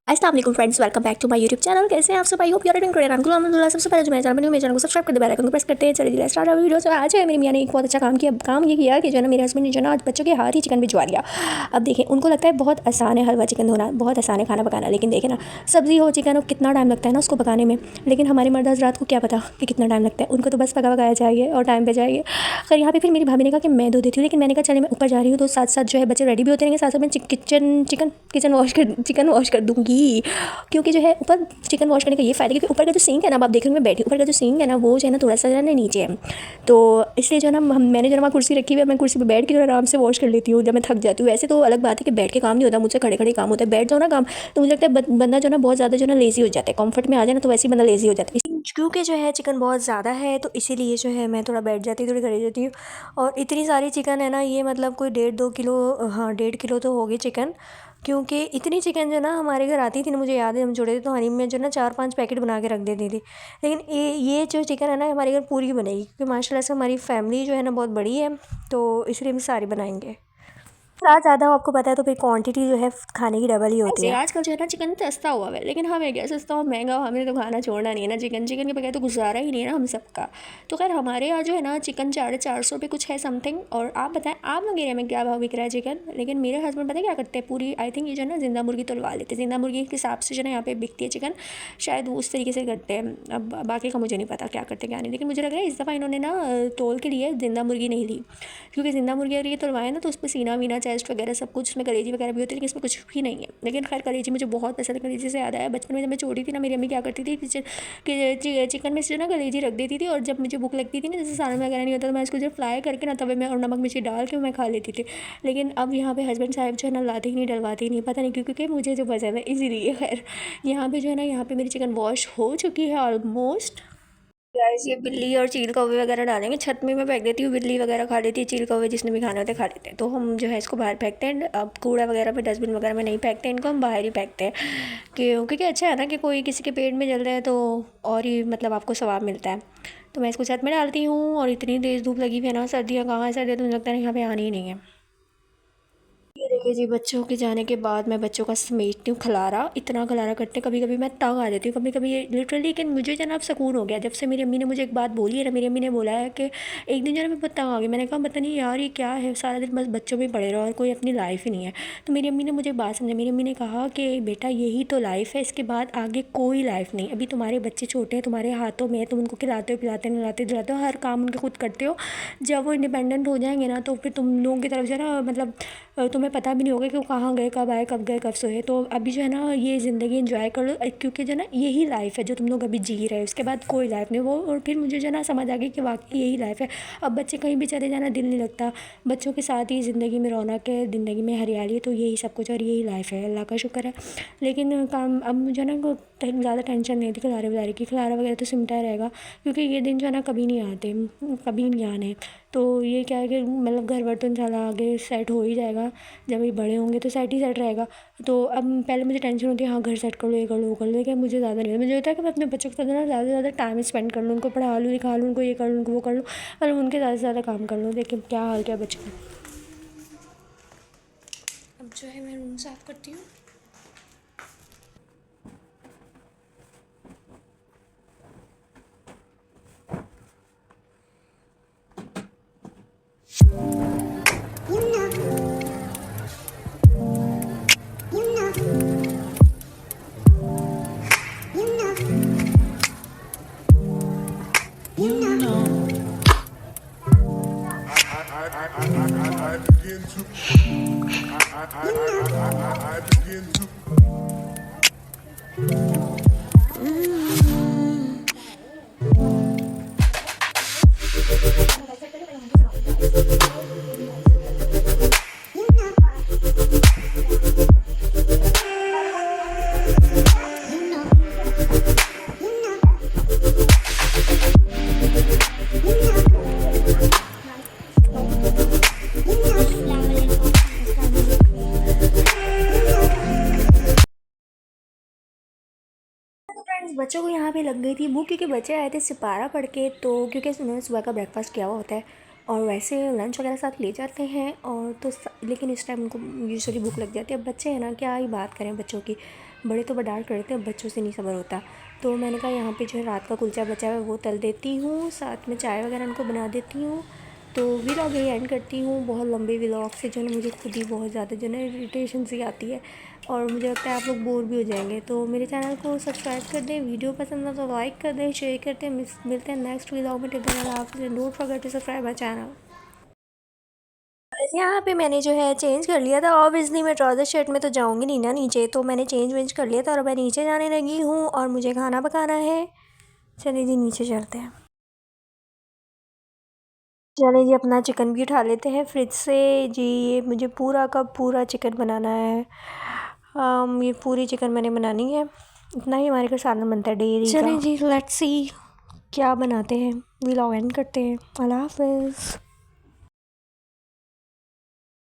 अस्सलाम वालेकुम friends, welcome back to my YouTube channel. कैसे हैं आप सब? I hope you are doing great. अल्हम्दुलिल्लाह। सबसे पहले जो मेरे चैनल बनी मेरे चैनल को सब्सक्राइब कर दे, बेल आइकन को प्रेस करते हैं। चलिए स्टार्ट है वीडियो। तो आज है मेरी मियाँ ने एक बहुत अच्छा काम किया। काम ये किया कि जो है ना मेरे हस्बैंड ने जो ना आज बच्चों के हाथ ही चिकन भिजवा दिया। अब देखें, उनको लगता है बहुत आसान है हलवा चिकन धोना, बहुत आसान है खाना पकाना, लेकिन देखें ना सब्ज़ी हो चिकन हो कितना टाइम लगता है ना उसको पकाने में। लेकिन हमारे मर्द हज़रात को क्या पता कि कितना टाइम लगता है, उनको तो बस पका पकाया चाहिए और टाइम पे चाहिए। खैर यहाँ पे फिर मेरी भाभी ने कहा कि मैं धो देती हूँ, लेकिन मैंने कहा चले मैं ऊपर जा रही हूँ तो साथ साथ जो है बच्चे रेडी भी होते रहेंगे, साथ साथ मैं चिकन वॉश कर दूँगी। क्योंकि जो है ऊपर चिकन वॉश करने का ये फ़ायदा है क्योंकि ऊपर का जो सिंक है ना, अब आप देख रहे हो मैं बैठी, ऊपर का जो सिंक है ना वो जो है ना थोड़ा सा जो है ना नीचे है, तो इसलिए जो है ना मैंने जो है वहाँ कुर्सी रखी हुई है, मैं कुर्सी पे बैठ के जो है आराम से वॉश कर लेती हूँ जब मैं थक जाती हूँ। वैसे तो अलग बात है कि बैठ के काम नहीं होता मुझसे, खड़े खड़े काम होता है। बैठ जाओ ना काम तो मुझे लगता है बंदा जो है ना बहुत ज़्यादा जो है ना लेज़ी हो जाता है। कंफर्ट में आ जाए ना तो वैसे ही बंदा लेज़ी हो जाता है। क्योंकि जो है चिकन बहुत ज़्यादा है तो इसीलिए जो है मैं थोड़ा बैठ जाती हूँ, थोड़ी खड़ी जाती हूँ। और इतनी सारी चिकन है ना, ये मतलब कोई 1.5-2 किलो, हाँ 1.5 किलो तो होगी चिकन। क्योंकि इतनी चिकन जो ना हमारे घर आती थी ना, मुझे याद है हम छोटे थे तो हनीम में जो ना 4-5 पैकेट बना के रख देती थी। लेकिन ये जो चिकन है ना हमारे घर पूरी बनेगी क्योंकि माशाल्लाह से हमारी फैमिली जो है ना बहुत बड़ी है, तो इसलिए हम सारी बनाएंगे। थोड़ा ज़्यादा आपको पता है तो फिर क्वांटिटी जो है खाने की डबल ही होती है। आजकल जो है ना चिकन सस्ता हुआ है, लेकिन हमें क्या सस्ता हो महंगा हो, हमें तो खाना छोड़ना नहीं है ना। चिकन चिकन के बगैर तो गुजारा ही नहीं है ना हम सबका। तो खैर हमारे यहाँ जो है ना चिकन 450 रुपये कुछ है समथिंग। और आप बताएं आप लोग एरिया में क्या भाव बिक रहा है चिकन? लेकिन मेरे हस्बैंड पता है क्या करते हैं, पूरी आई थिंक ये जो है ना जिंदा मुर्गी तुलवा लेते हैं। जिंदा मुर्गी के हिसाब से जो है ना यहाँ पे बिकती है चिकन, शायद वो उस तरीके से करते हैं। अब बाकी का मुझे नहीं पता क्या करते क्या नहीं, लेकिन मुझे लग रहा है इस दफ़ा इन्होंने ना तोल के लिए जिंदा मुर्गी नहीं ली। क्योंकि जिंदा मुर्गी अगर ये तुलवाए ना तो उस पर सीना वीना चेस्ट वगैरह सब कुछ, उसमें कलेजी वगैरह भी होती है, लेकिन इसमें कुछ भी नहीं है। लेकिन खैर कलेजी मुझे बहुत पसंद है। कलेजी से याद आया, बचपन में जब मैं छोटी थी ना मेरी अम्मी क्या करती थी कि चिकन में से जो ना कलेजी रख देती थी, और जब मुझे भूख लगती थी ना, जैसे सालन वगैरह नहीं होता तो मैं इसको जो फ्राई करके ना तवे में और नमक मिर्ची डाल के मैं खा लेती थी। लेकिन अब यहाँ पे हस्बैंड साहब जो है ना लाते ही नहीं, डलवाते ही नहीं, पता नहीं क्यों, क्योंकि मुझे जो पसंद है इसीलिए। खैर यहाँ पे जो है ना, यहाँ पे मेरी चिकन वॉश हो चुकी है ऑलमोस्ट। गाइस ये बिल्ली और चील कौवे वगैरह डालेंगे, छत में मैं फेंक देती हूँ, बिल्ली वगैरह खा लेती है, चील कौवे जिसने भी खाना होता है खा लेते हैं, तो हम जो है इसको बाहर फेंकते हैं। अब कूड़ा वगैरह में डस्टबिन वगैरह में नहीं फेंकते, इनको हम बाहर ही फेंकते हैं। क्योंकि अच्छा है ना कि कोई किसी के पेट में जल रहा है तो और ही मतलब आपको सवाब मिलता है। तो मैं इसको छत में डालती हूँ। और इतनी तेज़ धूप लगी हुई है ना, सर्दियाँ कहाँ है, सर्दियाँ तो मुझे लगता है यहाँ पे आनी ही नहीं है। ये देखिए जी, बच्चों के जाने के बाद मैं बच्चों का समेटती हूँ खलारा। इतना खलारा करते हैं कभी कभी मैं तंग आ जाती हूँ कभी कभी, ये लिटरली। लेकिन मुझे जो ना अब सुकून हो गया जब से मेरी अम्मी ने मुझे एक बात बोली है ना। मेरी अम्मी ने बोला है कि एक दिन जो है मैं बहुत तंग आ गई, मैंने कहा पता नहीं यार ये क्या है, सारा दिन बस बच्चों में पड़े रहो और कोई अपनी लाइफ ही नहीं है। तो मेरी अम्मी ने मुझे बात समझा। मेरी अम्मी ने कहा कि बेटा यही तो लाइफ है, इसके बाद आगे कोई लाइफ नहीं। अभी तुम्हारे बच्चे छोटे हैं, तुम्हारे हाथों में है, तुम उनको खिलाते हो पिलाते नहलाते धुलाते हो, हर काम उनके खुद करते हो। जब वो इंडिपेंडेंट हो जाएंगे ना तो फिर तुम लोगों की तरफ जो है ना मतलब तुम्हें पता भी नहीं होगा कि वो कहाँ गए, कब आए, कब गए, कब सोए। तो अभी जो है ना ये ज़िंदगी एंजॉय कर लो, क्योंकि जो है ना यही लाइफ है जो तुम लोग अभी जी रहे हो, उसके बाद कोई लाइफ नहीं वो। और फिर मुझे जो है ना समझ आ गई कि वाकई यही लाइफ है। अब बच्चे कहीं भी चले जाना दिल नहीं लगता, बच्चों के साथ ही ज़िंदगी में रौनक है, ज़िंदगी में हरियाली है, तो यही सब कुछ और यही लाइफ है, अल्लाह का शुक्र है। लेकिन काम अब मुझे ना ज़्यादा टेंशन नहीं थी खिलारे वलारे की, खिलारा वगैरह तो सिमटा रहेगा क्योंकि ये दिन जो है ना कभी नहीं आते, कभी नहीं आने। तो ये क्या है कि मतलब घर वर तो इंशाल्लाह आगे सेट हो ही जाएगा, जब ये बड़े होंगे तो सेट ही सेट रहेगा। तो अब पहले मुझे टेंशन होती है हाँ घर सेट कर लो, ये कर लो, वो कर लो, लेकिन मुझे ज़्यादा नहीं होता। मुझे होता है कि मैं अपने बच्चों के साथ ना ज़्यादा से ज़्यादा टाइम स्पेंड कर लूँ, उनको पढ़ा लूँ लिखा लूँ, उनको ये कर लूँ उनको वो कर लूँ, मतलब उनके ज़्यादा से ज़्यादा काम कर लूँ। देखिए क्या हाल क्या बच्चों का। अब जो है मैं रूम साफ़ करती हूँ। I begin to I begin to तो फ्रेंड्स बच्चों को यहाँ पे लग गई थी भूख क्योंकि बच्चे आए थे सिपारा पढ़ के, तो क्योंकि उन्होंने सुबह का ब्रेकफास्ट किया हुआ होता है और वैसे लंच वगैरह साथ ले जाते हैं। और तो लेकिन इस टाइम उनको यूजुअली भूख लग जाती है। अब बच्चे हैं ना क्या ही बात करें बच्चों की। बड़े तो डांट करते हैं, बच्चों से नहीं सब्र होता। तो मैंने कहा यहाँ पे जो है रात का कुलचा बचा हुआ है वो तल देती हूँ, साथ में चाय वगैरह उनको बना देती हूँ। तो व्लॉग यही एंड करती हूँ। बहुत लंबे व्लॉग से जो है ना मुझे खुद ही बहुत ज़्यादा जो है ना इरिटेशन सी आती है और मुझे लगता है आप लोग बोर भी हो जाएंगे। तो मेरे चैनल को सब्सक्राइब कर दें, वीडियो पसंद है तो लाइक कर दें, शेयर करते हैं। मिलते हैं नेक्स्ट व्लॉग में। टिल देन आप don't forget to subscribe my channel. बस यहाँ पे मैंने जो है चेंज कर लिया था। ऑब्वियसली मैं ट्राउज़र शर्ट में तो जाऊँगी नहीं ना नीचे, तो मैंने चेंज वेंज कर लिया था और मैं नीचे जाने लगी हूँ और मुझे खाना पकाना है। चलिए जी नीचे चलते हैं। चलिए जी अपना चिकन भी उठा लेते हैं फ्रिज से। जी ये मुझे पूरा का पूरा चिकन बनाना है। ये पूरी चिकन मैंने बनानी है। इतना ही हमारे घर सालन बनता है डेली का। चलिए जी लेट्स सी क्या बनाते हैं। व्लॉग एंड करते हैं। अल्लाह हाफ़िज़।